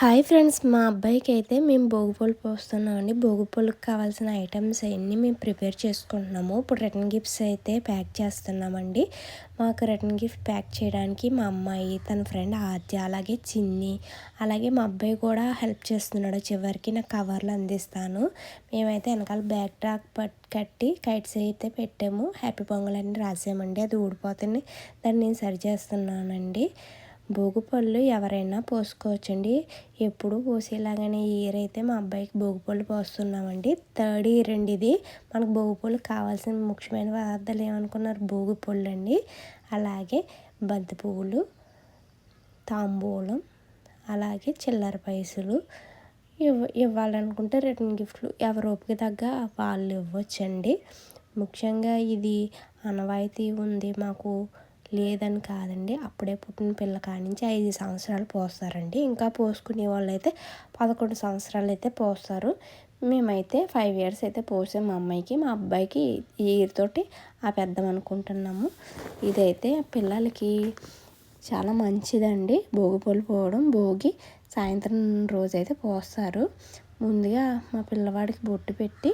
Hi friends, మా అబ్బాయికి అయితే మేము భోగిపళ్ళు పోస్తున్నామండి. భోగిపళ్ళుకి కావాల్సిన ఐటమ్స్ అన్నీ మేము ప్రిపేర్ చేసుకుంటున్నాము. ఇప్పుడు రిటర్న్ గిఫ్ట్స్ అయితే ప్యాక్ చేస్తున్నామండి. మాకు రిటర్న్ గిఫ్ట్ ప్యాక్ చేయడానికి మా అమ్మాయి, తన ఫ్రెండ్ ఆద్య, అలాగే చిన్ని, అలాగే మా అబ్బాయి కూడా హెల్ప్ చేస్తున్నాడు. చివరికి నాకు కవర్లు అందిస్తాను. మేమైతే వెనకాల బ్యాక్ డ్రాప్ కట్టి కైట్స్ అయితే పెట్టాము. హ్యాపీ పొంగల్ అని రాసామండి. అది ఊడిపోతుంది, దాన్ని నేను సరి చేస్తున్నానండి. భోగిపళ్ళు ఎవరైనా పోసుకోవచ్చండి. ఎప్పుడు పోసేలాగానే ఈ ఇయర్ అయితే మా అబ్బాయికి భోగిపళ్ళు పోస్తున్నామండి. థర్డ్ ఇయర్ అండి ఇది. మనకు భోగిపళ్ళు కావాల్సిన ముఖ్యమైన పదార్థాలు ఏమనుకున్నారు? భోగిపళ్ళు అండి, అలాగే బంతి పువ్వులు, తాంబూలం, అలాగే చిల్లర పైసలు ఇవ్వాలనుకుంటే రిటర్న్ గిఫ్ట్లు ఎవరి ఓపిక తగ్గ వాళ్ళు ఇవ్వచ్చండి. ముఖ్యంగా ఇది ఆనవాయితీ ఉంది మాకు లేదని కాదండి. అప్పుడే పుట్టిన పిల్ల కానించి 5 సంవత్సరాలు పోస్తారండి. ఇంకా పోసుకునే వాళ్ళు అయితే 11 సంవత్సరాలు అయితే పోస్తారు. మేమైతే 5 ఇయర్స్ అయితే పోసాం మా అమ్మాయికి. మా అబ్బాయికి ఈ ఇయర్ తోటి ఆపేద్దాం అనుకుంటున్నాము. ఇదైతే పిల్లలకి చాలా మంచిదండి భోగిపళ్ళు పోవడం. భోగి సాయంత్రం రోజైతే పోస్తారు. ముందుగా మా పిల్లవాడికి బొట్టు పెట్టి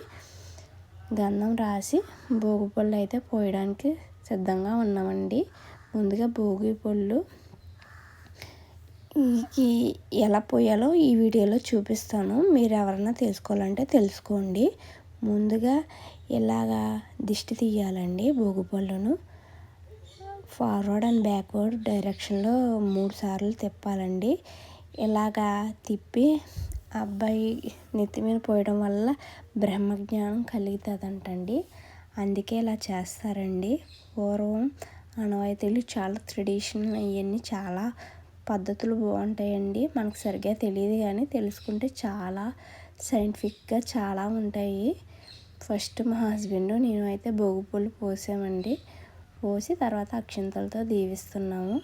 గంధం రాసి భోగిపళ్ళు అయితే పోయడానికి సిద్ధంగా ఉన్నామండి. ముందుగా భోగిపళ్ళు ఎలా పోయాలో ఈ వీడియోలో చూపిస్తాను. మీరు ఎవరైనా తెలుసుకోవాలంటే తెలుసుకోండి. ముందుగా ఇలాగా దిష్టి తీయాలండి. భోగిపళ్ళును ఫార్వర్డ్ అండ్ బ్యాక్వర్డ్ డైరెక్షన్లో 3 సార్లు తిప్పాలండి. ఇలాగా తిప్పి అబ్బాయి నెత్తి మీద పోయడం వల్ల బ్రహ్మజ్ఞానం కలుగుతుందంటండి. అందుకే ఇలా చేస్తారండి. పూర్వం ఆనవాయితీలు చాలా ట్రెడిషనల్, అవన్నీ చాలా పద్ధతులు బాగుంటాయండి. మనకు సరిగ్గా తెలియదు కానీ తెలుసుకుంటే చాలా సైంటిఫిక్గా చాలా ఉంటాయి. ఫస్ట్ మా హస్బెండ్ నేను అయితే భోగిపళ్ళు పోసామండి. పోసి తర్వాత అక్షింతలతో దీవిస్తున్నాము.